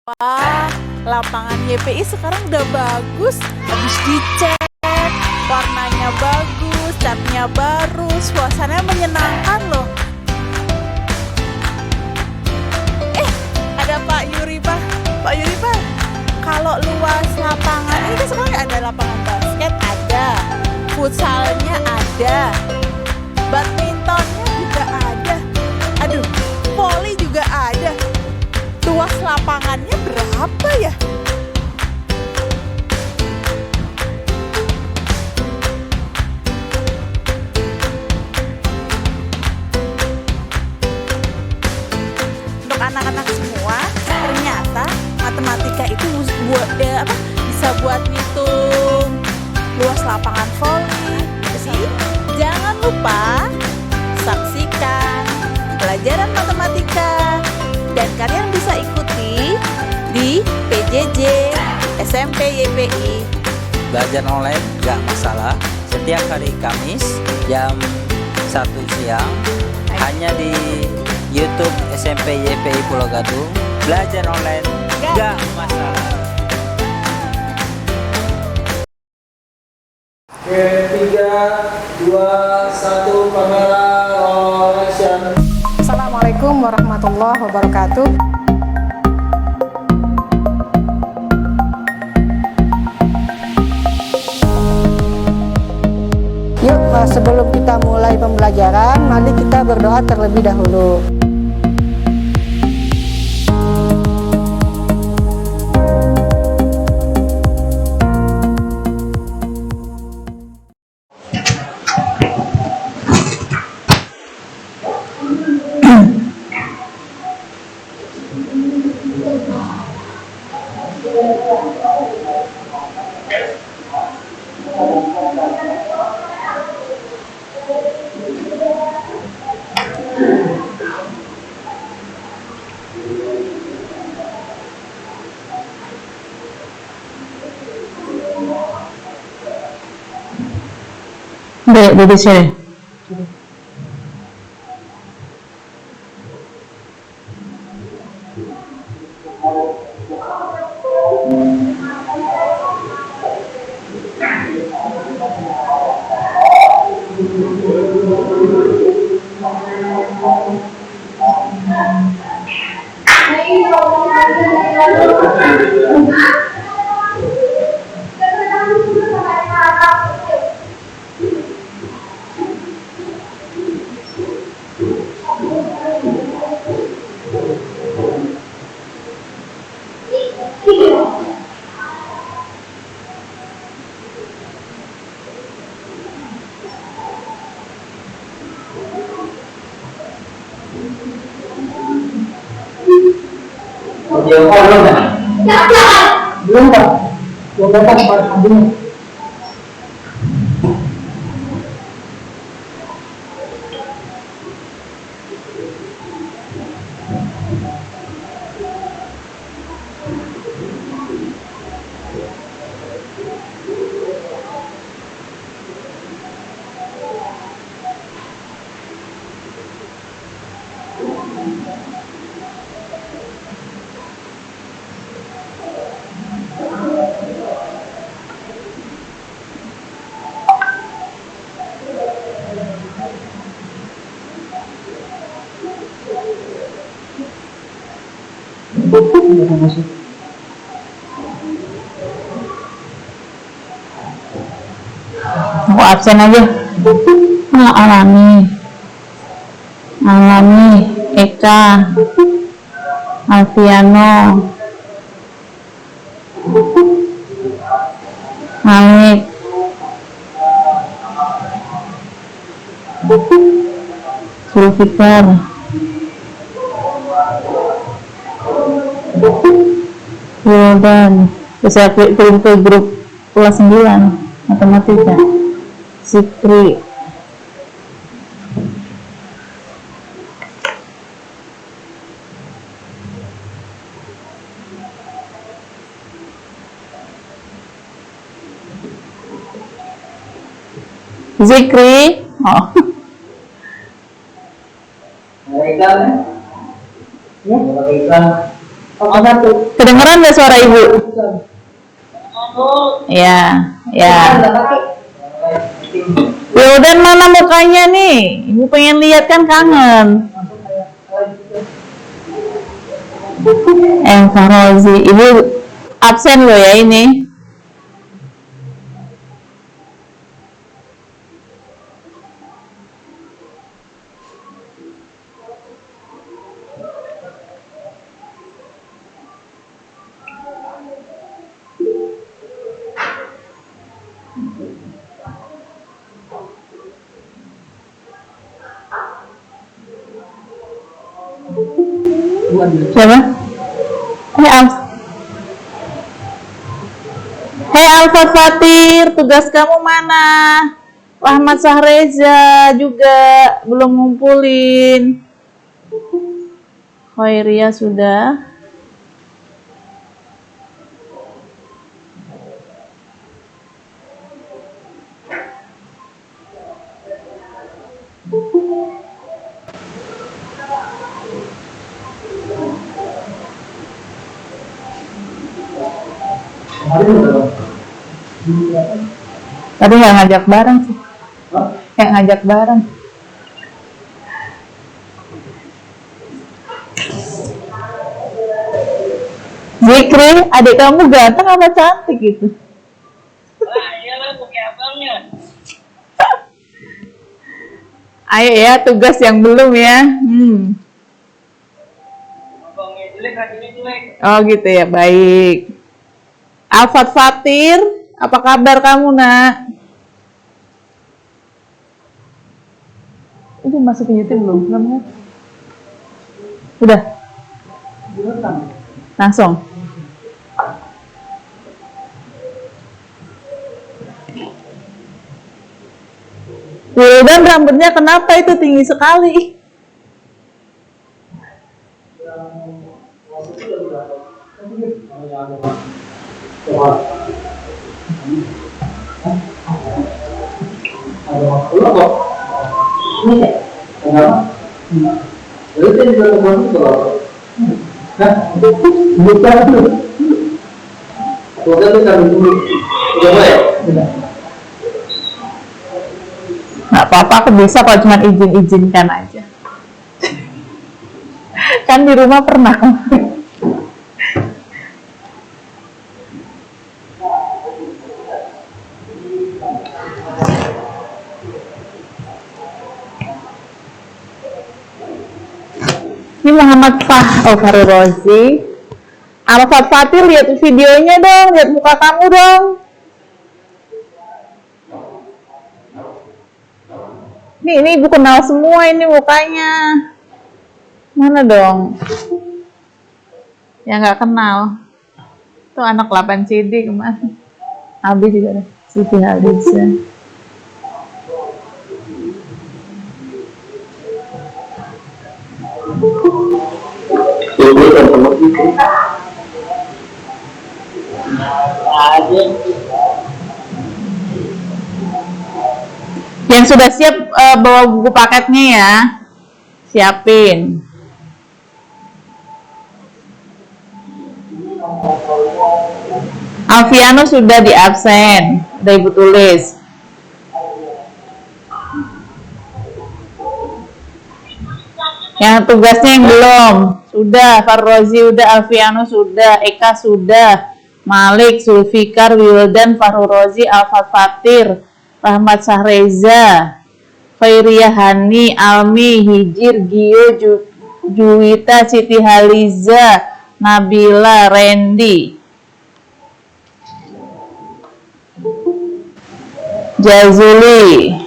Wah, lapangan YPI sekarang udah bagus. Habis dicek, warnanya bagus, catnya baru, suasananya menyenangkan loh. Ada Pak Yuri, Pak. Pak Yuri, Pak. Kalau luas lapangan ini kan sekarang ada lapangan basket, ada. Futsalnya ada. Badmintonnya juga ada. Aduh, voli juga ada. Luas lapangannya berapa ya? Untuk anak-anak semua, ternyata matematika itu bisa buat ngitung luas lapangan voli. Jadi jangan lupa saksikan pelajaran matematika. Dan kalian bisa ikuti di PJJ SMP YPI. Belajar online gak masalah. Setiap hari Kamis jam 1 siang hanya di YouTube SMP YPI Pulau Gadung. Belajar online gak masalah. Oke, 3, 2, 1, kamera roll action. Assalamualaikum warahmatullahi wabarakatuh. Yuk, sebelum kita mulai pembelajaran, mari kita berdoa terlebih dahulu. Dek, duduk sini. Video call belum ya? Belum Pak. Belum datang Pak. Belum. Aku absen aja. Alami, Eka, Alfiano, Malik, Sulfikar, Wildan. Bisa kirim ke grup kelas 9 matematika. Zikri, oh. Ikan ya? Ya, ikan. Otomatis. Kedengeran nggak suara ibu? Ya, ya. Wildan mana mukanya nih? Ibu pengen lihat kan, kangen. Farozi, ibu absen loh ya ini. Siapa? Hei Alfa Fatir, tugas kamu mana? Rahmat Sahreza juga belum ngumpulin. Khairia sudah. Tadi nggak ngajak bareng sih. Kayak ngajak bareng. Zikri, adik kamu ganteng apa cantik gitu? Wah, iyalah pakai abangnya. Ayo ya, tugas yang belum ya. Abangnya jelek, hatinya jelek. Oh gitu ya, baik. Alfat Fatir, apa kabar kamu nak? Ini masuk ke YouTube belum? Belum ya? Udah? Langsung? Wildan rambutnya kenapa itu tinggi sekali? Nggak apa-apa, aku bisa kalau cuma izin-izinkan aja. Kan di rumah pernah. Ini Muhammad Farozi. Alfat Fatir, lihat videonya dong, lihat muka kamu dong. Ini ibu kenal semua ini mukanya. Mana dong? Yang nggak kenal. Tuh anak 8 CD kemarin. Abi juga ada. Siti Haliza. Yang sudah siap bawa buku paketnya ya, siapin. Alfiano sudah di absen, udah ibu tulis. Yang tugasnya yang belum, sudah. Farozi udah, Alfiano sudah, Eka sudah, Malik, Zulfikar, Wildan, Farozi, Alfat Fatir, Rahmat Sahreza, Khairia Hani, Almi, Hijir, Gio, Juwita, Siti Haliza, Nabila, Randy, Jazuli.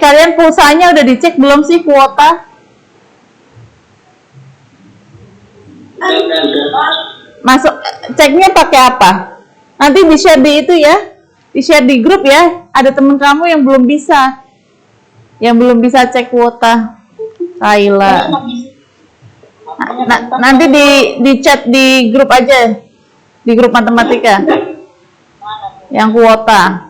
Kalian pulsanya udah dicek belum sih kuota? Masuk, ceknya pakai apa? Nanti di share di itu ya, di share di grup ya. Ada temen kamu yang belum bisa cek kuota. Kaila. Nanti di chat di grup aja, di grup matematika. Yang kuota.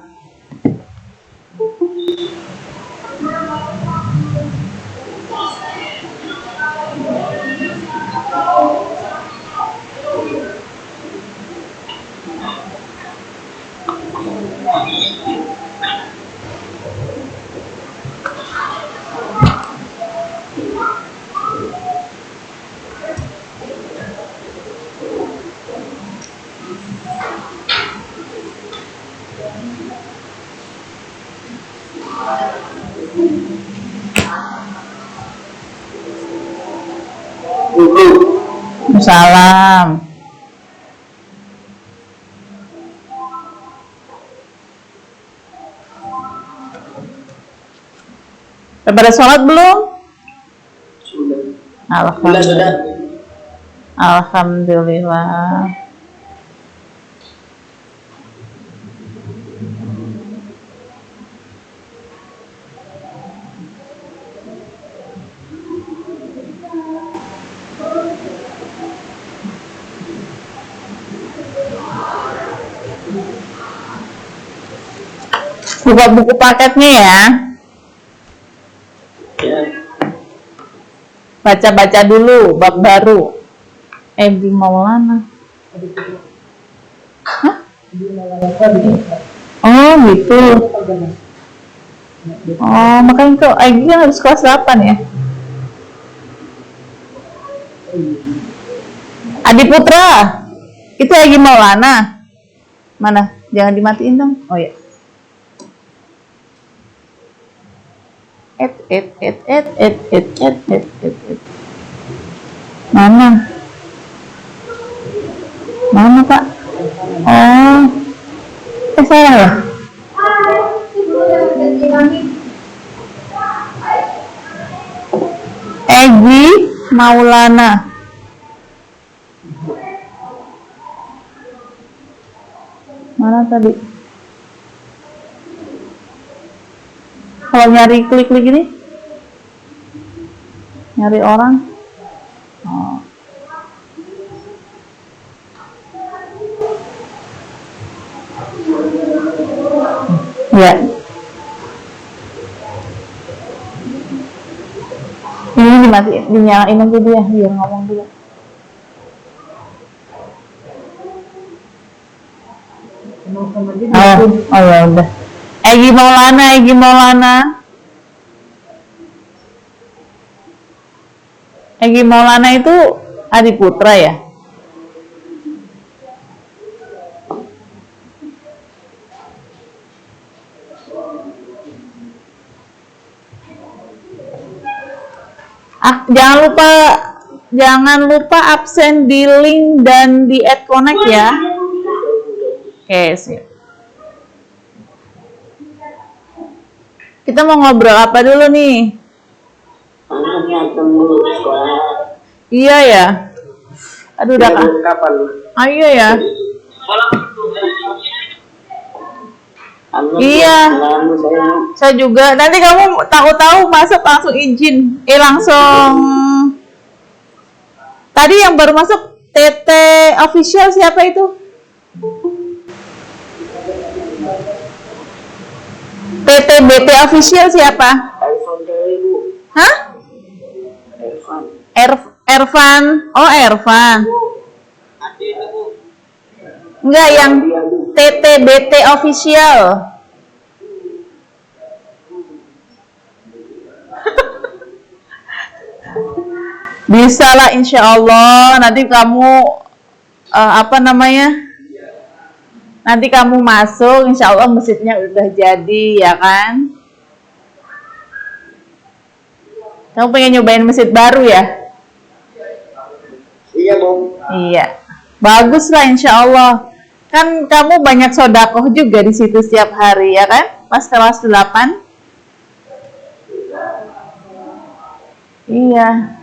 Salam. Pada sholat belum? Alhamdulillah. Alhamdulillah. Buka buku paketnya ya. Baca-baca dulu bab baru. Edi Maulana. Hah? Oh gitu. Oh makanya kok Egi kan harus kelas 8 ya. Adi Putra. Itu Egi Maulana. Mana? Jangan dimatiin dong. Oh ya. Mana? Mana Pak? Oh, salah ya? Egi Maulana. Mana tadi? Kalau nyari klik-klik ini, nyari orang. Oh. Ya. Ini dimatiin, dinyalain aja dia, biar ngomong dulu. Oh ya udah. Egi Maulana, Egi Maulana. Egi Maulana itu Adi Putra ya? Jangan lupa absen di link dan di add connect ya. Oke, siap. Kita mau ngobrol apa dulu nih? Iya ya. Aduh udah kapan? Ah iya ya. Iya. Saya juga. Nanti kamu tahu-tahu masuk langsung izin. Langsung. Tadi yang baru masuk TT official siapa itu? TTBT official siapa? Hah? Ervan. Oh Ervan. Enggak, yang TTBT official. Bisa lah insya Allah. Nanti kamu apa namanya? Nanti kamu masuk, insya Allah masjidnya udah jadi, ya kan? Kamu pengen nyobain masjid baru ya? Iya, Bu. Iya. Bagus lah insya Allah. Kan kamu banyak sodakoh juga di situ setiap hari, ya kan? Pas kelas 8. Iya.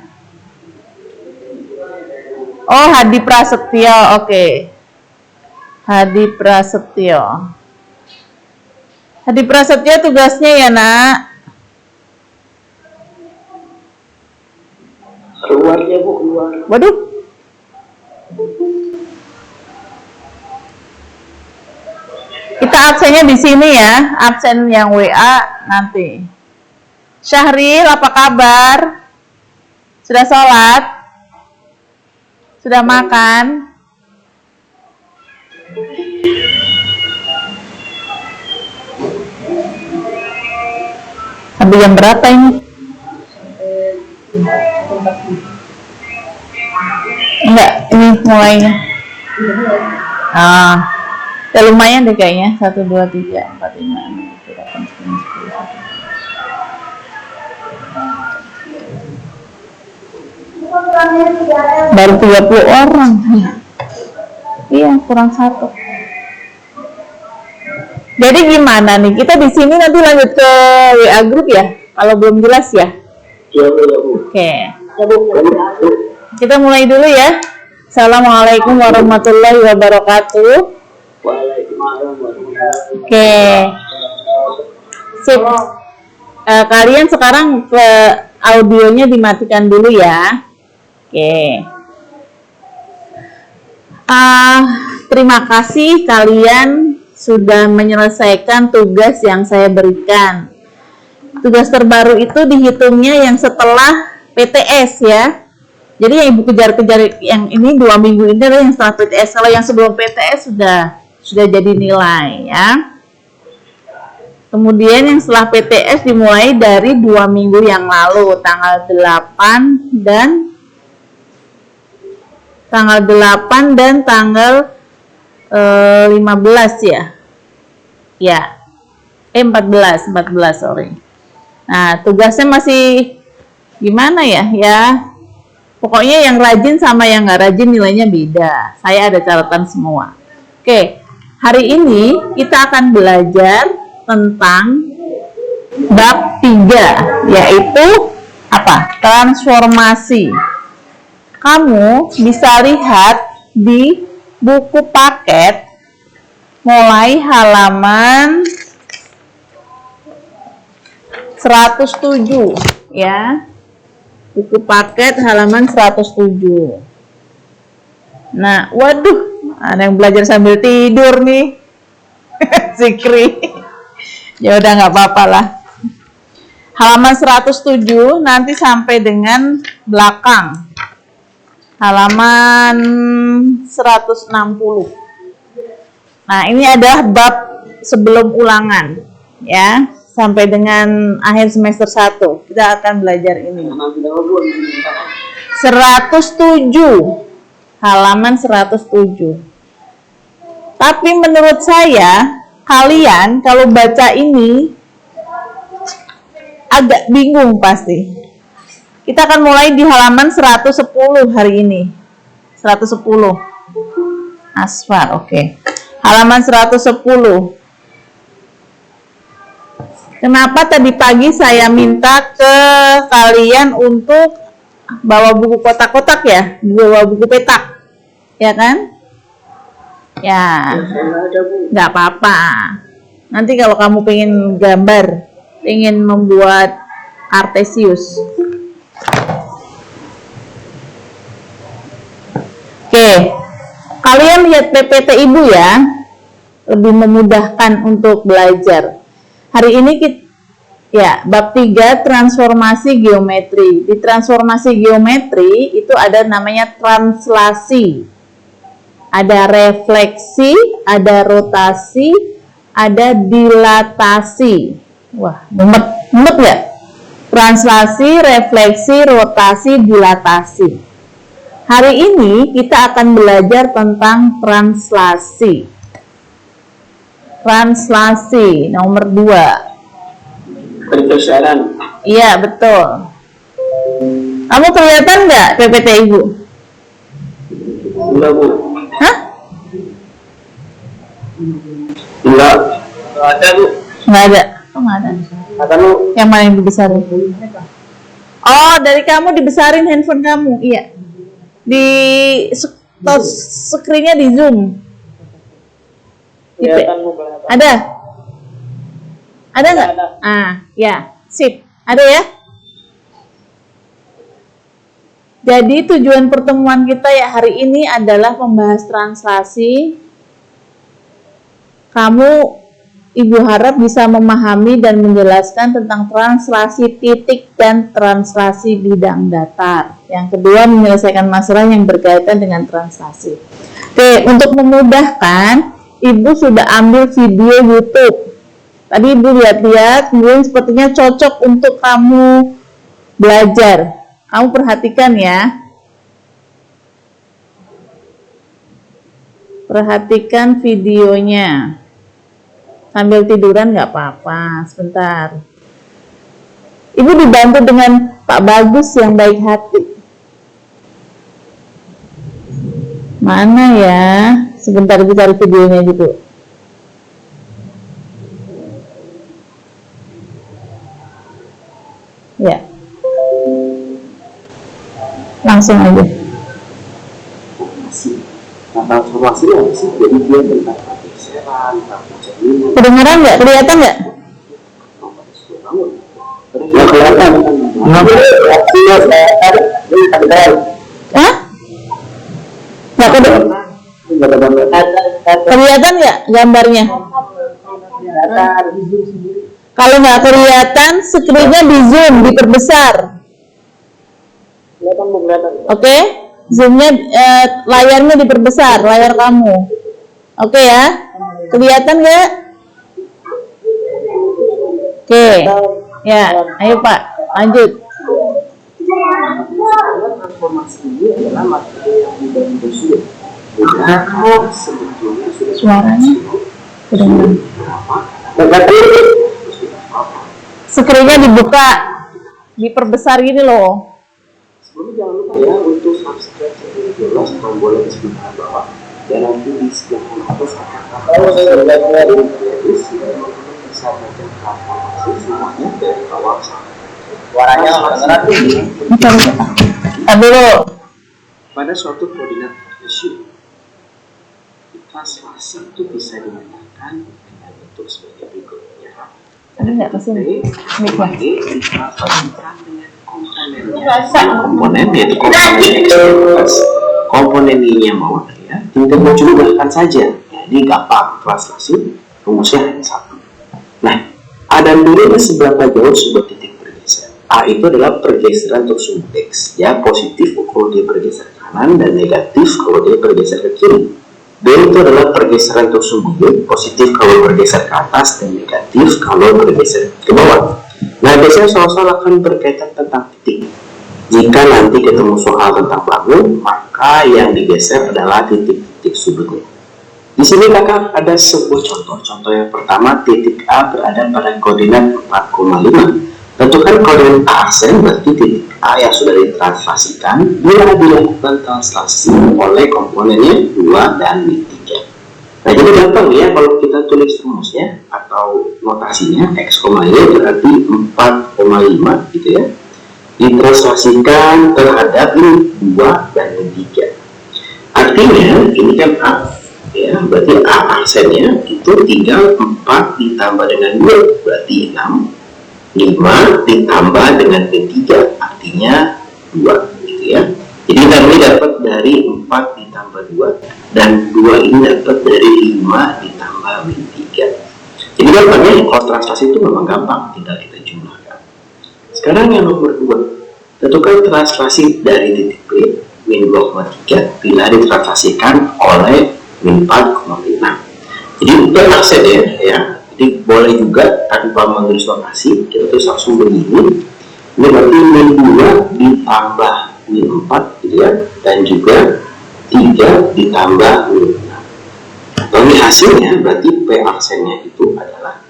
Oh, Hadi Prasetyo, oke. Hadi Prasetyo. Hadi Prasetyo tugasnya ya, Nak? Keluar ya, Bu, keluar. Waduh. Kita absennya di sini ya, absen yang WA nanti. Syahril, apa kabar? Sudah sholat? Sudah makan? Sampai jam berapa ini? Enggak, ini mulainya. Ya lumayan deh kayaknya. 1, 2, 3, 4, 5, 6, 7, 8, 9, 10. Baru 30 orang. Iya, kurang 1. Jadi gimana nih? Kita di sini nanti lanjut ke WA group ya? Kalau belum jelas ya? Oke. Kita mulai dulu ya. Assalamualaikum warahmatullahi wabarakatuh. Oke. Sip. Kalian sekarang ke audionya dimatikan dulu ya. Oke. Terima kasih kalian sudah menyelesaikan tugas yang saya berikan. Tugas terbaru itu dihitungnya yang setelah PTS ya. Jadi yang ibu kejar-kejar yang ini 2 minggu ini adalah yang setelah PTS. Kalau yang sebelum PTS sudah jadi nilai ya. Kemudian yang setelah PTS dimulai dari 2 minggu yang lalu, tanggal 8 dan tanggal 15 ya. Ya. 14 sorry. Nah, tugasnya masih gimana ya? Ya. Pokoknya yang rajin sama yang nggak rajin nilainya beda. Saya ada catatan semua. Oke, hari ini kita akan belajar tentang bab 3, yaitu apa? Transformasi. Kamu bisa lihat di buku paket mulai halaman 107 ya. Buku paket halaman 107. Nah, waduh, ada yang belajar sambil tidur nih. Zikri. Ya udah nggak apa-apa lah. Halaman 107 nanti sampai dengan belakang. Halaman 160. Nah, ini adalah bab sebelum ulangan ya. Sampai dengan akhir semester 1 kita akan belajar ini. 107, halaman 107. Tapi menurut saya kalian kalau baca ini agak bingung pasti. Kita akan mulai di halaman 110 hari ini. 110. Asfar, oke. Halaman 110. Kenapa tadi pagi saya minta ke kalian untuk bawa buku kotak-kotak ya, bawa buku petak, ya kan? Ya, nggak apa-apa. Nanti kalau kamu pengen gambar, pengen membuat kartesius. Oke, kalian lihat PPT ibu ya, lebih memudahkan untuk belajar. Hari ini kita, ya, bab 3 transformasi geometri. Di transformasi geometri itu ada namanya translasi. Ada refleksi, ada rotasi, ada dilatasi. Wah, mumet ya? Translasi, refleksi, rotasi, dilatasi. Hari ini kita akan belajar tentang translasi. Translasi nomor 2. Pertukaran. Iya, betul. Kamu kelihatan nggak PPT ibu? Enggak, Bu. Hah? Enggak. Enggak ada, Bu. Nggak ada. Oh, nggak ada. Kata lu. Yang mana yang dibesarin? Oh, dari kamu dibesarin handphone kamu. Iya. Di screen-nya di zoom. Ada? Ada nggak? Ya, sip. Ada ya? Jadi tujuan pertemuan kita ya hari ini adalah membahas translasi. Kamu, Ibu harap bisa memahami dan menjelaskan tentang translasi titik dan translasi bidang datar. Yang kedua, menyelesaikan masalah yang berkaitan dengan translasi. Oke, untuk memudahkan, Ibu sudah ambil video YouTube Tadi Ibu lihat-lihat, kemudian sepertinya cocok untuk kamu belajar. Kamu perhatikan ya. Perhatikan videonya. Sambil tiduran nggak apa-apa, sebentar. Ibu dibantu dengan Pak Bagus yang baik hati. Mana ya? Sebentar Ibu cari videonya gitu. Ya. Langsung aja. Transformasi apa sih? Jadi dia tentang pergeseran, tentang Kedengeran nggak? Kelihatan nggak? ya kelihatan. Hah? Nggak kelihatan nggak gambarnya? Kalau nggak kelihatan, screen-nya di zoom, diperbesar. Oke? Zoom-nya, layarnya diperbesar, layar kamu. Oke ya? Kelihatan nggak? Oke. Ya, ayo Pak, lanjut. Transformasi ini adalah materi yang mudah bersulit. Sebetulnya sudah Suaranya kedengeran. Screen-nya dibuka, diperbesar gini loh. Sebelumnya jangan lupa ya untuk subscribe channel Jolos tombol di sebelah bawah dan nanti di sebelah atas akan bisa baca transformasi semuanya dari awal sampai suaranya Dulu. pada suatu koordinat Cartesian. Transformasi itu bisa dinyatakan dengan bentuk sebagai berikutnya. Ini nggak kesini. Miknya. Ditransformasikan dengan komponen yaitu komponen X plus komponen Y-nya bawah ya, tinggal mencurigahkan saja. Jadi gampang translasi, rumusnya hanya satu. Nah, ada dulu seberapa jauh sebuah titik bergeser. A itu adalah pergeseran untuk sumbu X, ya positif kalau dia bergeser ke kanan dan negatif kalau dia bergeser ke kiri. B itu adalah pergeseran untuk sumbu Y, positif kalau bergeser ke atas dan negatif kalau bergeser ke bawah. Nah, biasanya soal-soal akan berkaitan tentang titik. Jika nanti ketemu soal tentang bangun, maka yang digeser adalah titik-titik sudutnya. Di sini kakak ada sebuah contoh. Contoh yang pertama, titik A berada pada koordinat 4,5. Tentukan koordinat A aksen, berarti titik A yang sudah ditranslasikan bila dilakukan translasi oleh komponennya 2 dan 3. Nah, jadi gampang ya kalau kita tulis rumusnya atau notasinya X, Y berarti 4,5 gitu ya. Ditranslasikan terhadap 2 dan 3. Artinya ini kan A ya, berarti A aksennya itu tinggal 4 ditambah dengan 2 berarti 6, 5 ditambah dengan 3 artinya 2 gitu ya. Jadi kami dapat dari 4 ditambah 2 dan 2 ini dapat dari 5 ditambah min 3. Jadi gampangnya kalau translasi itu memang gampang, tinggal kita jumlahkan. Sekarang yang nomor 2, tentukan translasi dari titik B min 2,3 bila ditranslasikan oleh min 4,5. Jadi itu aksen ya. Jadi boleh juga tanpa menulis notasi, kita tulis langsung begini. Ini berarti min 2 ditambah min 4 gitu ya, dan juga 3 ditambah min 6. Atau ini hasilnya berarti P aksennya itu adalah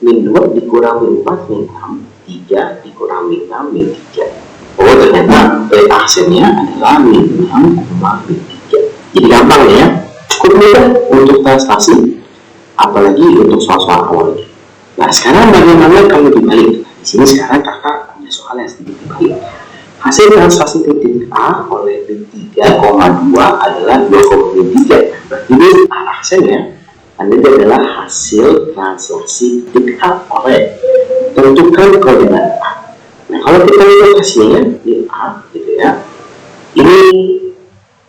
min 2 dikurang min 4 min 6, 3 dikurang min 6 min 3. Oh, ternyata P aksennya adalah min 6, min 3. Jadi gampang ya, cukup mudah untuk translasi, apalagi untuk soal-soal awal. Nah, sekarang bagaimana kalau dibalik? Di sini sekarang kakak punya soal yang sedikit dibalik. Hasil translasi titik A oleh min 3,2 adalah 2,3. Berarti ini aksennya adalah hasil translasi titik A oleh tentukan koordinat A. Nah, kalau kita lihat hasilnya di A gitu ya, ini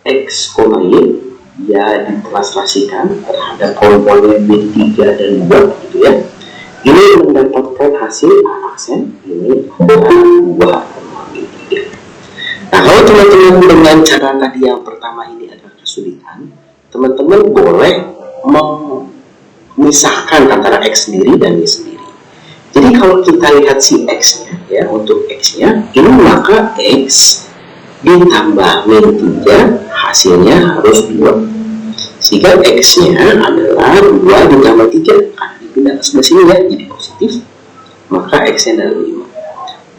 X, Y ya ditranslasikan terhadap komponen min 3 dan 2 gitu ya. Ini mendapatkan hasil A aksen, ini adalah 2,3. Nah, kalau teman-teman dengan cara tadi yang pertama ini agak kesulitan, teman-teman boleh memisahkan antara X sendiri dan Y sendiri. Jadi kalau kita lihat si X-nya, ya, untuk X-nya, ini maka X ditambah min 3 hasilnya harus 2. Sehingga X-nya adalah 2 ditambah 3, karena dipindah ke sebelah sini ya, jadi positif, maka X-nya adalah 5.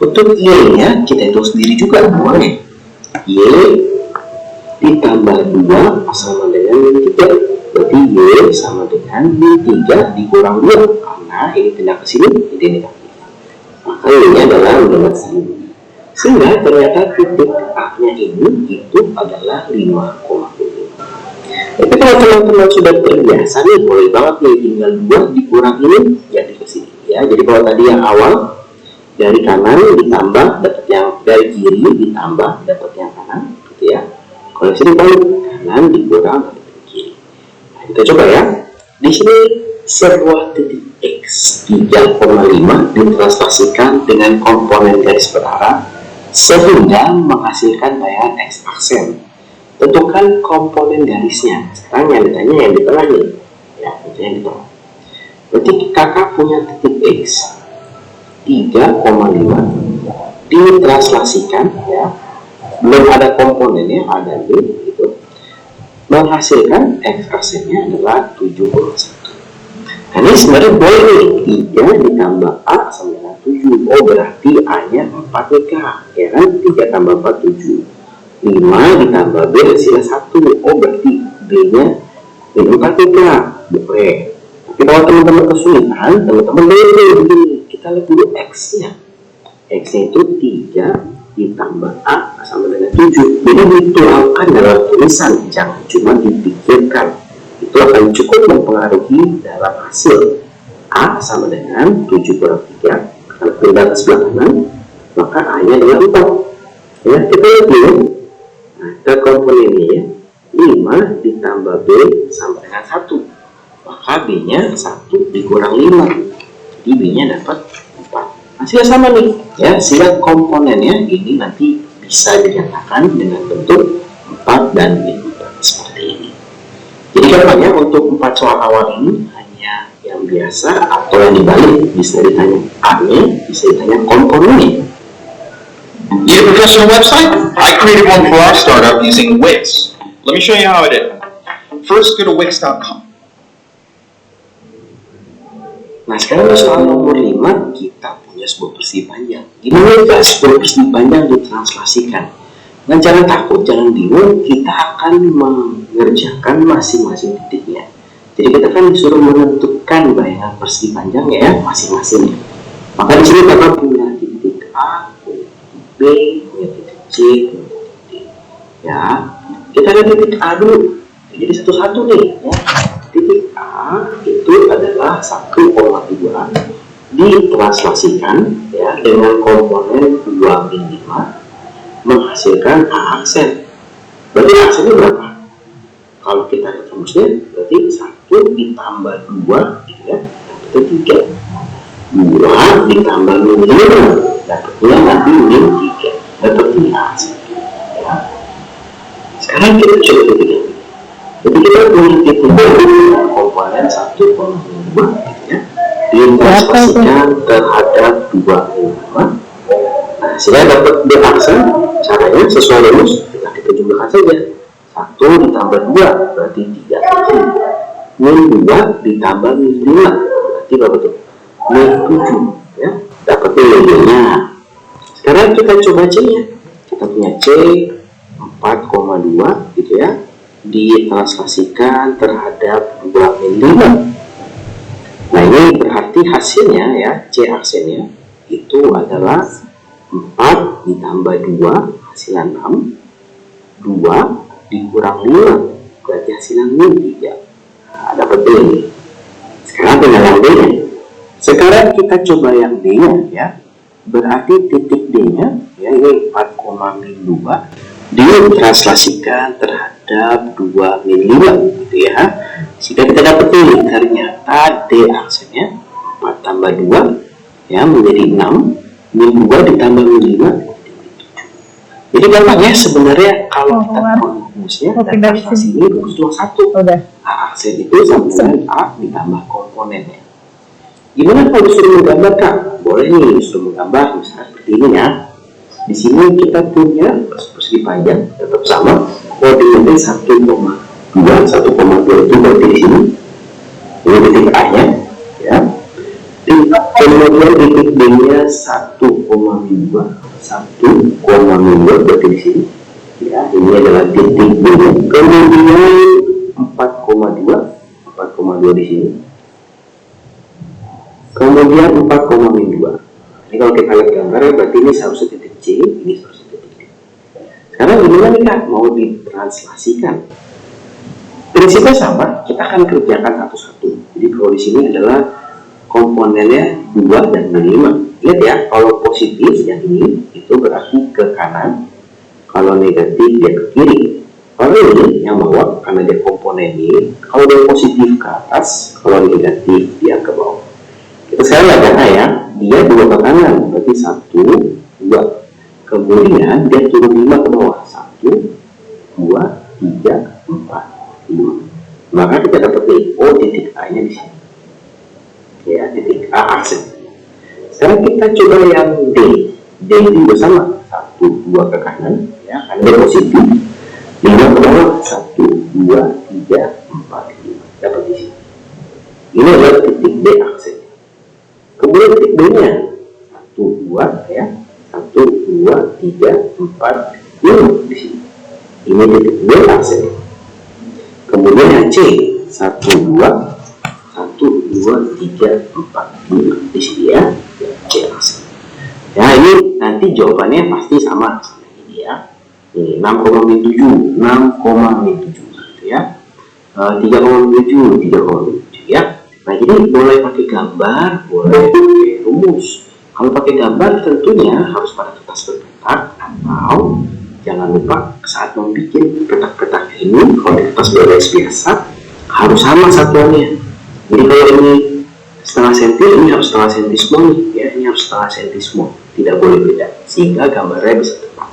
Untuk Y-nya kita hitung sendiri juga boleh. Y ditambah 2 sama dengan min 3, berarti Y sama dengan min 3 dikurang 2, karena ini pindah ke sini, jadi negatif. Maka Y-nya adalah negatif. Sehingga ternyata titik A-nya ini itu adalah 5,5. Tapi kalau teman-teman sudah terbiasa nih, boleh banget nih tinggal 2 dikurang ini jadi ke sini ya. Jadi kalau tadi yang awal dari kanan ditambah dapat yang dari kiri ditambah dapat yang kanan gitu ya. Kalau sini balik kanan dikurang dapat yang kiri. Nah, kita coba ya. Di sini sebuah titik X 3,5 ditranslasikan dengan komponen garis berarah sehingga menghasilkan bayangan X aksen. Tentukan komponen garisnya. Sekarang yang ditanya yang di tengah nih, ya, itu yang di tengah. Berarti kakak punya titik X 3,5 ditranslasikan, ya, belum ada komponennya, ada ini, gitu, menghasilkan X aksennya adalah 7,1. Nah, ini sebenarnya boleh nih 3 ditambah A sama dengan 7. Oh, berarti A-nya 4 nih kak, ya kan? 3 tambah 4 7. 5 ditambah B hasilnya 1. Oh, berarti B-nya 4 nih kak, boleh. Tapi kalau teman-teman kesulitan, teman-teman boleh begini. Kita lihat dulu X-nya. X-nya itu 3 ditambah A sama dengan 7. Jadi dituangkan dalam tulisan, jangan cuma dipikirkan. Itu akan cukup mempengaruhi dalam hasil. A sama dengan 7 kurang 3. Kalau pindah ke sebelah kanan, maka A-nya adalah 4. Ya, kita lihat dulu. Nah, ke komponen ini ya. 5 ditambah B sama dengan 1. Maka B-nya 1 dikurang 5. Jadi B-nya dapat 4. Hasilnya sama nih. Ya, sehingga komponennya ini nanti bisa dinyatakan dengan bentuk 4 dan 5 seperti ini. Jadi gampangnya untuk 4 soal awal ini hanya yang biasa atau yang dibalik, bisa ditanya A-nya, bisa ditanya komponennya. Need a professional website? I created one for our startup using Wix. Let me show you how I did it. First, go to wix.com. Nah, sekarang soal nomor 5, kita punya sebuah persegi panjang. Gimana jika sebuah persegi panjang ditranslasikan? Nah, jangan takut, jangan bingung, kita akan mengerjakan masing-masing titiknya. Jadi kita kan disuruh menentukan bayangan persegi panjang ya, masing-masing. Maka di sini kita punya titik A, punya titik B, punya titik C, punya titik D. Ya, kita lihat titik A dulu. Jadi satu-satu nih. Ya. Titik A itu adalah 1,2 ditranslasikan ya dengan komponen 2/5 menghasilkan A aksen. Berarti aksennya berapa? Kalau kita lihat rumusnya, berarti 1 ditambah 2 gitu ya, dapatnya 3. 2 ditambah min 5 dapatnya nanti min 3, dapatnya A aksen ya. Sekarang kita coba titik ini. Jadi kita punya titik dengan komponen 1,5 gitu ya, ditranslasikan terhadap 2/5. Nah, sehingga dapat B aksen. Caranya sesuai rumus, kita jumlahkan saja. 1 ditambah 2 berarti 3. Min 2 ditambah min 5 berarti berapa tuh? Min 7 ya. Dapat nilainya. Sekarang kita coba C-nya. Kita punya C 4,2 gitu ya, ditranslasikan terhadap 2/5. Nah, ini berarti hasilnya ya, C aksennya itu adalah 4 ditambah 2 hasilnya 6, 2 dikurang 5 berarti hasilnya min 3. Nah, dapat ini. Sekarang tinggal yang D-nya. Sekarang kita coba yang D-nya ya. Berarti titik D-nya ya, ini 4,2 ditranslasikan terhadap 2/5 gitu ya. Jika kita dapat ini, ternyata D aksennya 4 tambah 2 ya menjadi 6, min 2 ditambah min 5. Jadi gampang ya sebenarnya kalau kita tahu rumusnya dan translasi ini rumus cuma 1. A aksen itu sama dengan A ditambah komponennya. Gimana kalau disuruh menggambar, Kak? Boleh nih disuruh menggambar misalnya seperti ini ya. Di sini kita punya persegi panjang tetap sama, koordinatnya 1,2 itu berarti di sini. Ini titik A-nya, ya. Kemudian titik B-nya 1,2 berarti di sini. Ya, ini adalah titik B-nya. Kemudian 4,2 di sini. Kemudian 4,2. Ini kalau kita lihat gambarnya berarti ini seharusnya titik C, ini seharusnya titik D. Sekarang gimana nih, Kak? Mau ditranslasikan? Prinsipnya sama, kita akan kerjakan satu-satu. Jadi kalau di sini adalah komponennya 2 dan 5. Lihat ya, kalau positif yang ini itu berarti ke kanan, kalau negatif dia ke kiri. Kalau ini yang bawah karena dia komponen ini, kalau dia positif ke atas, kalau negatif dia ke bawah. Kita sekarang lihat ya, dia 2 ke kanan, berarti 1, 2. Kemudian dia turun 5 ke bawah, 1, 2, 3, 4, 5. Maka kita dapat nih, oh titik A-nya di sini. Ya, titik A aksen. Sekarang kita coba yang D. D itu juga sama, 1, 2 ke kanan, ya, karena dia positif. 5 ke bawah, 1, 2, 3, 4, 5. Dapat di sini. Ini adalah titik D aksen. Kemudian titik B-nya 1, 2 ya, 1, 2, 3, 4, 5 di sini. Ini titik B aksen. Kemudian yang C 1, 2, 3, 4, 5 di sini ya, C aksen. Ya, ini nanti jawabannya pasti sama ini ya. Ini 6,7 gitu ya. 3,7 ya. Nah, jadi boleh pakai gambar, boleh pakai rumus. Kalau pakai gambar tentunya harus pada kertas berpetak, atau jangan lupa saat membuat petak-petak ini, kalau di kertas berbaris biasa harus sama satuannya. Jadi kalau ini setengah senti, ini harus setengah senti semua nih, ya, ini harus setengah senti semua, tidak boleh beda, sehingga gambarnya bisa tepat.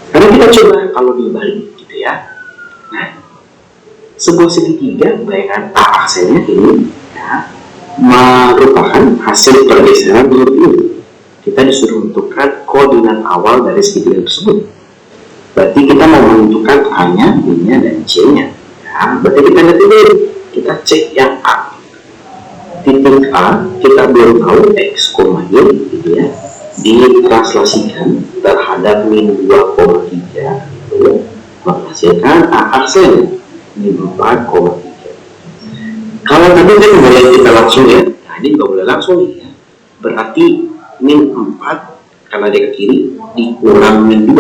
Karena kita coba kalau dibalik gitu ya. Nah, sebuah segitiga bayangan A aksennya ini ya, merupakan hasil pergeseran huruf ini. Kita disuruh menentukan koordinat awal dari segitiga tersebut. Berarti kita mau menentukan A-nya, B-nya, dan C-nya. Ya, berarti kita lihat dulu, kita cek yang A. Titik A kita belum tahu X, Y gitu ya. Ditranslasikan terhadap min 2,3 gitu, menghasilkan A aksen min 4,3. Kalau tadi kan boleh kita langsung ya, nah ini juga boleh langsung ya. Berarti min 4 karena dia ke kiri dikurang min 2.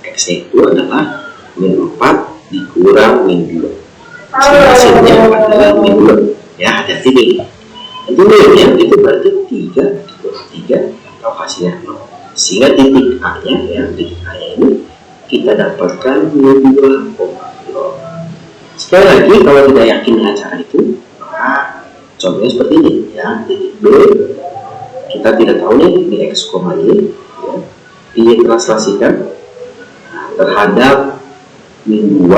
X itu adalah min 4 dikurang min 2. Hasilnya adalah min 2. Ya, hati-hati nih. Itu min-nya itu berarti 3 dikurang 3 atau hasilnya 0. Sehingga titik A-nya ya, titik A-nya ini kita dapatkan min 2,0. Sekali lagi, kalau tidak yakin dengan cara itu, maka contohnya seperti ini ya. Titik B kita tidak tahu nih di X, Y ya, ditranslasikan terhadap min 2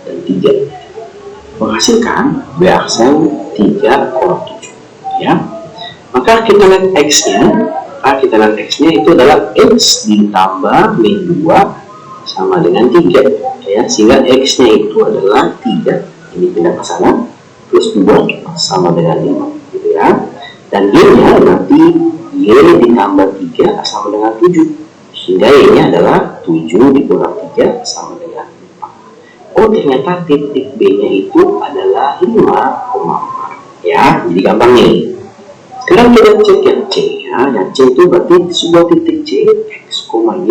dan 3 menghasilkan B aksen 3,7 ya. Maka kita lihat X-nya, itu adalah X ditambah min 2 sama dengan 3 ya, sehingga X-nya itu adalah 3, ini pindah ke sana, plus 2 sama dengan 5 gitu ya. Dan Y-nya nanti Y ditambah 3 sama dengan 7, sehingga Y-nya adalah 7 dikurang 3 sama dengan 4. Oh, ternyata titik B-nya itu adalah 5,4 ya, jadi gampang nih. Sekarang kita cek yang C ya. Yang C itu berarti sebuah titik C X, Y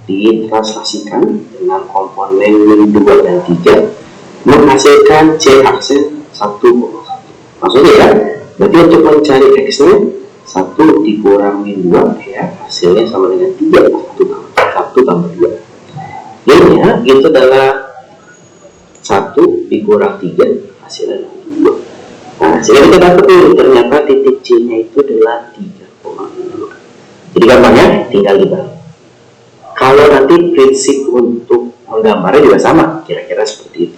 ditranslasikan dengan komponen min 2 dan 3 menghasilkan C aksen 1,1. Maksudnya ya, berarti untuk mencari X nya 1 dikurang min 2 ya, hasilnya sama dengan 3, 1 tambah 2. Y nya itu adalah 1 dikurang 3, hasilnya 2. Nah, sehingga kita dapat nih, ternyata titik C nya itu adalah 3,2. Jadi gampangnya tinggal dibalik. Kalau nanti prinsip untuk menggambarnya juga sama, kira-kira seperti itu.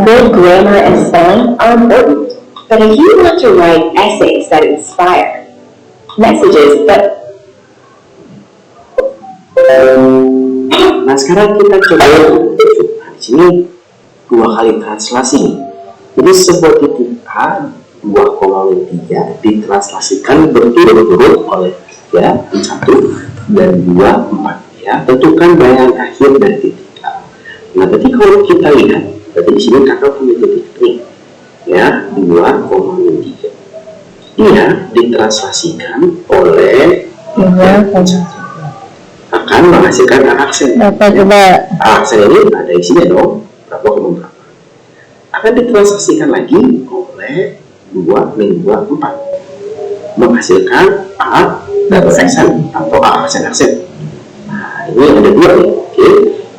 Good grammar and spelling are important, but if you want to write essays that inspire, messages that Nah sekarang kita coba di sini 2 kali translasi. Jadi sebuah titik A 2,3 ditranslasikan berturut-turut oleh 3, 1 dan 2, 4 ya. Tentukan bayangan akhir dari titik A. Nah berarti kalau kita lihat, berarti di sini kakak punya titik ini ya 2,3. Dia ditranslasikan oleh 1 akan menghasilkan aksen. Coba. Aksen ini ada isinya dong, berapa. Akan ditranslasikan lagi oleh 2 min 2, 4 menghasilkan A double aksen atau A aksen. Nah ini ada 2 nih. Oke,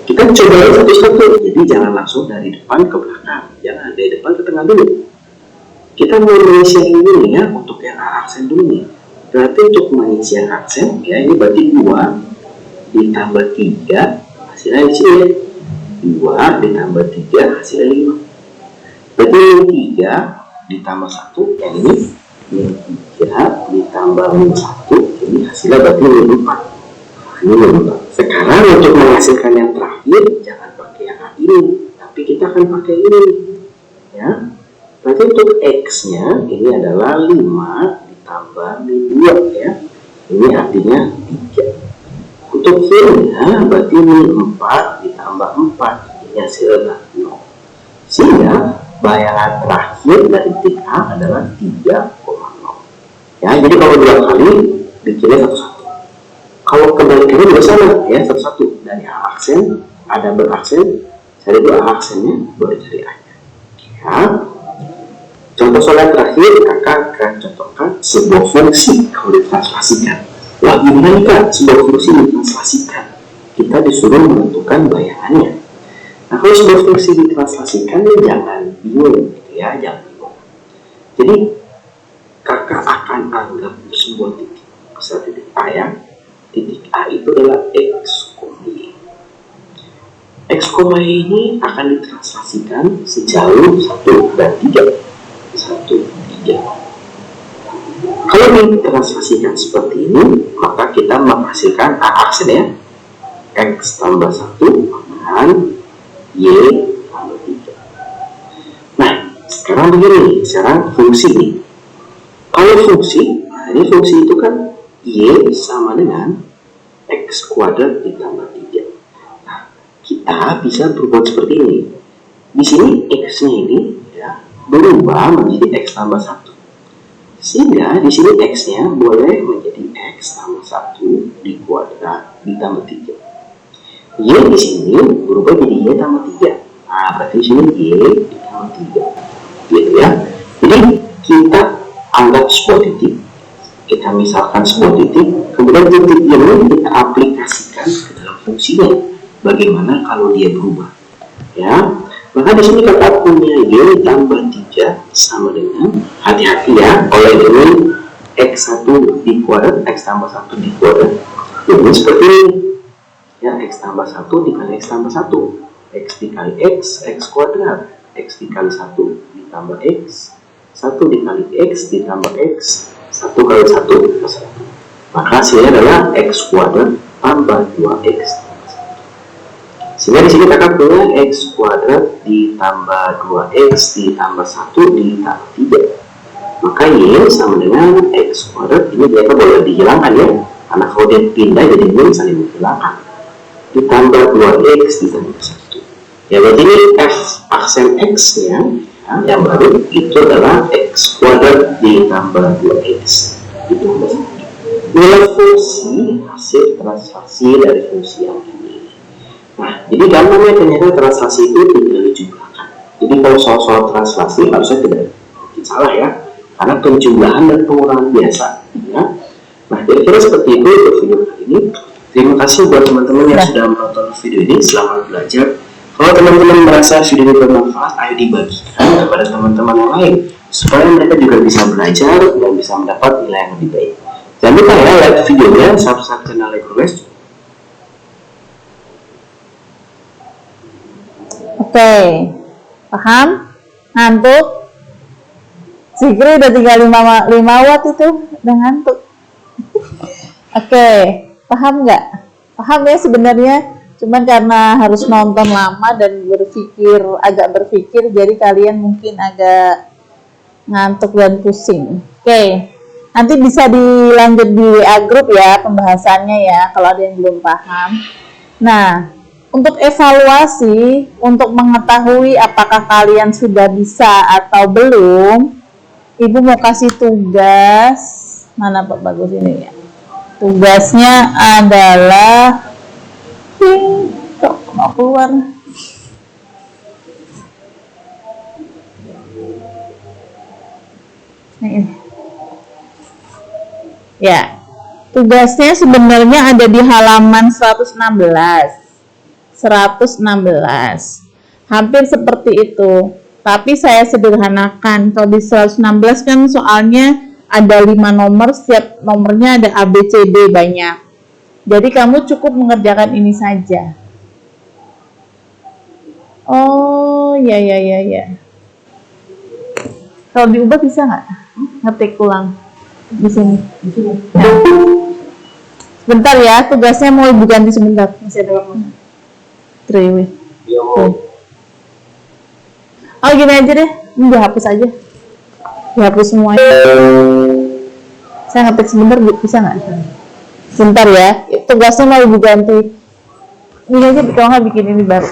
kita coba satu-satu. Jadi jangan langsung dari depan ke belakang, jangan dari depan ke tengah dulu. Kita mau mengisi yang ini ya, untuk yang A aksen dulu nih. Berarti untuk mengisi yang aksen ya, ini berarti 2 ditambah 3 hasilnya di sini 2 ditambah 3 hasilnya 5. Berarti ini 3 ditambah 1 yang ini 3 ditambah 1 ini hasilnya berarti 4. Ini 4. Sekarang untuk menghasilkan yang terakhir jangan pakai yang ini, tapi kita akan pakai ini ya. Berarti untuk X nya ini adalah 5 ditambah min 2 ya, ini artinya 3. Untuk Y-nya berarti ini 4 ditambah 4 ini hasilnya 0. Sehingga bayangan terakhir dari titik A adalah 3,0 ya. Jadi kalau 2 kali bikinnya satu-satu, kalau kebalikannya juga sama ya, satu-satu. Dari A aksen ada beraksen, cari 2 aksennya baru cari A nya ya. Contoh soal yang terakhir kakak akan contohkan sebuah fungsi kalau ditranslasikan. Wah, gimana nih kak, sebuah fungsi ditranslasikan? Kita disuruh menentukan bayangannya. Nah, kalau sebuah fungsi ditranslasikan, ya jangan bingung gitu ya, jangan bingung. Jadi, kakak akan anggap sebuah titik, misalnya titik A ya. Titik A itu adalah X, Y. X, Y ini akan ditranslasikan sejauh 1 dan 3. 1, 3. Kalau ditranslasikan seperti ini, maka kita menghasilkan A aksen ya, X tambah 1 dan Y tambah 3. Nah, sekarang begini, sekarang fungsi nih. Kalau fungsi, nah ini fungsi itu kan Y sama dengan X kuadrat ditambah 3. Nah, kita bisa berbuat seperti ini. Di sini X-nya ini ya, berubah menjadi X tambah 1. Sehingga di sini X-nya boleh menjadi X tambah 1 di kuadrat ditambah 3. Y di sini berubah jadi Y tambah 3. Nah, berarti di sini Y ditambah 3. Gitu ya. Jadi kita anggap sebuah titik, kita misalkan sebuah titik, kemudian titik ini kita aplikasikan ke dalam fungsinya. Bagaimana kalau dia berubah? Ya. Maka di sini kakak punya Y tambah 3 sama dengan, hati-hati ya, oleh ini X1 di kuadrat, X tambah 1 di kuadrat. Jadi seperti ini ya, X tambah 1 dikali X tambah 1, X dikali X, X kuadrat, X dikali 1 ditambah X, 1 dikali X ditambah X, 1 kali 1 plus 1. Maka hasilnya adalah X kuadrat tambah 2X. Sehingga di sini kakak punya X kuadrat ditambah 2X ditambah 1 ditambah 3. Maka Y sama dengan X kuadrat, ini ternyata boleh dihilangkan ya, karena kalau dia pindah jadi Y saling menghilangkan, ditambah 2X ditambah 1. Ya berarti ini F aksen X nya ya, yang baru itu adalah X kuadrat ditambah 2X ditambah 1. Nilai fungsi hasil translasi dari fungsi yang ini. Nah, jadi gampangnya ternyata translasi itu tinggal dijumlahkan. Jadi kalau soal-soal translasi harusnya tidak mungkin salah ya, karena penjumlahan dan pengurangan biasa ya. Nah, kira-kira seperti itu untuk video kali ini. Terima kasih buat teman-teman yang sudah menonton video ini. Selamat belajar. Kalau teman-teman merasa video ini bermanfaat, ayo dibagikan kepada teman-teman yang lain supaya mereka juga bisa belajar dan bisa mendapat nilai yang lebih baik. Jangan lupa ya, like videonya, subscribe channel Legorwest. Oke. Paham? Ngantuk? Zikri udah tinggal 5 watt itu, udah ngantuk. Oke, paham nggak? Paham ya sebenarnya, cuman karena harus nonton lama dan agak berpikir, jadi kalian mungkin agak ngantuk dan pusing. Oke, nanti bisa dilanjut di WA group ya pembahasannya ya, kalau ada yang belum paham. Nah, untuk evaluasi, untuk mengetahui apakah kalian sudah bisa atau belum, Ibu mau kasih tugas. Mana Pak bagus ini ya? Tugasnya adalah kok mau keluar. Ini. Ya, tugasnya sebenarnya ada di halaman 116. Hampir seperti itu. Tapi saya sederhanakan. Kalau di 116 kan soalnya ada 5 nomor, setiap nomornya ada A, B, C, D banyak. Jadi kamu cukup mengerjakan ini saja. Oh, ya. Kalau diubah bisa nggak? Ngetik ulang di sini. Nah. Sebentar ya, tugasnya mau Ibu ganti sebentar. Masih ada waktu. Trewi. Oh gini aja deh, ini dihapus aja. Dihapus semuanya. Saya ngetik sebentar, bisa nggak? Sebentar ya, tugasnya mau Ibu ganti. Ini aja, kalau nggak bikin ini baru.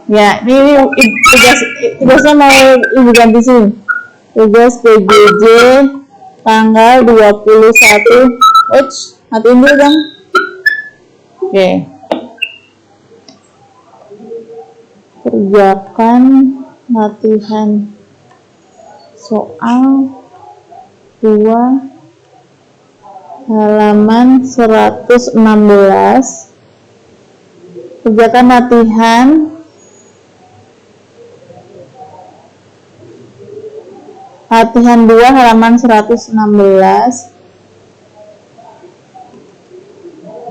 Ya, ini tugasnya mau Ibu ganti sini. Tugas PJJ tanggal 21. Matiin dulu dong. Oke. Kerjakan latihan soal 2 halaman 116. Kerjakan latihan latihan 2 halaman 116.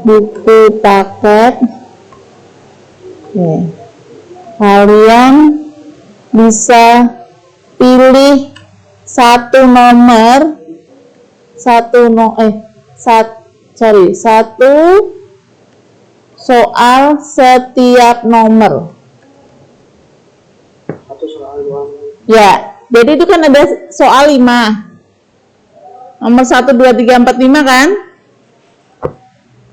Buku paket. Oke. Kalian bisa pilih satu soal setiap nomor. Ya, jadi itu kan ada soal 5. Nomor 1, 2, 3, 4, 5 kan?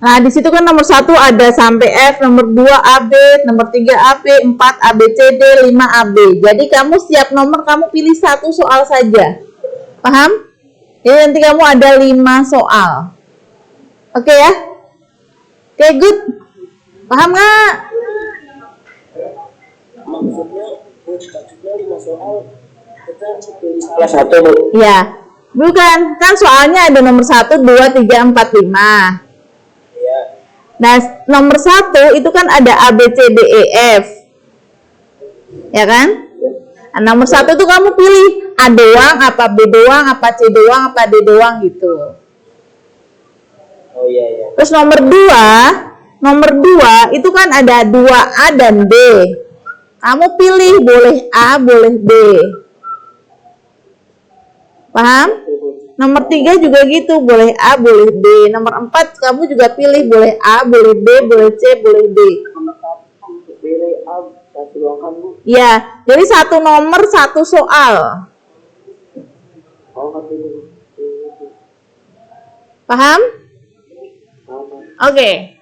Nah, di situ kan nomor 1 ada sampai F, nomor 2 AB, nomor 3 AB, 4 ABCD, 5 AB. Jadi kamu setiap nomor kamu pilih satu soal saja. Paham? Jadi nanti kamu ada 5 soal. Oke ya? Oke, good. Paham nggak? Maksudnya 5 soal kita pilih salah satu. Ya, bukan. Kan soalnya ada nomor 1, 2, 3, 4, 5. Nah, nomor 1 itu kan ada A, B, C, D, E, F. Ya kan? Nah, nomor 1 itu kamu pilih A doang, apa B doang, apa C doang, apa D doang gitu. Oh iya. Terus nomor 2 itu kan ada 2A dan B. Kamu pilih boleh A, boleh B. Paham? Nomor 3 juga gitu, boleh A, boleh B. Nomor 4 kamu juga pilih boleh A, boleh B, boleh C, boleh D. Pilih A, satu doang kan Bu? Ya, jadi satu nomor satu soal. Paham? Oke,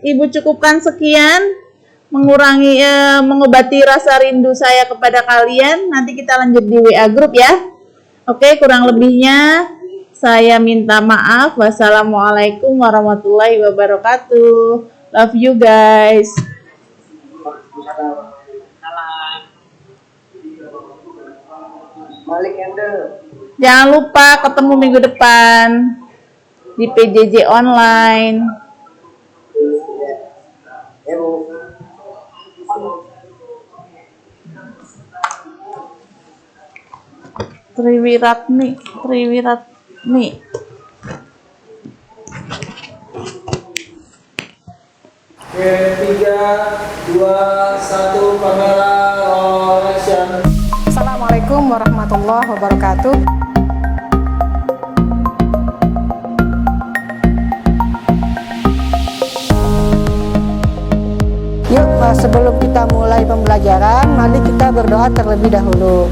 Ibu cukupkan sekian, mengobati rasa rindu saya kepada kalian. Nanti kita lanjut di WA group ya. Oke, kurang lebihnya saya minta maaf. Wassalamualaikum warahmatullahi wabarakatuh. Love you guys. Jangan lupa ketemu minggu depan di PJJ online. Triwiratni. 3, 2, 1, kamera, roll action. Assalamualaikum warahmatullahi wabarakatuh. Yuk, sebelum kita mulai pembelajaran, mari kita berdoa terlebih dahulu.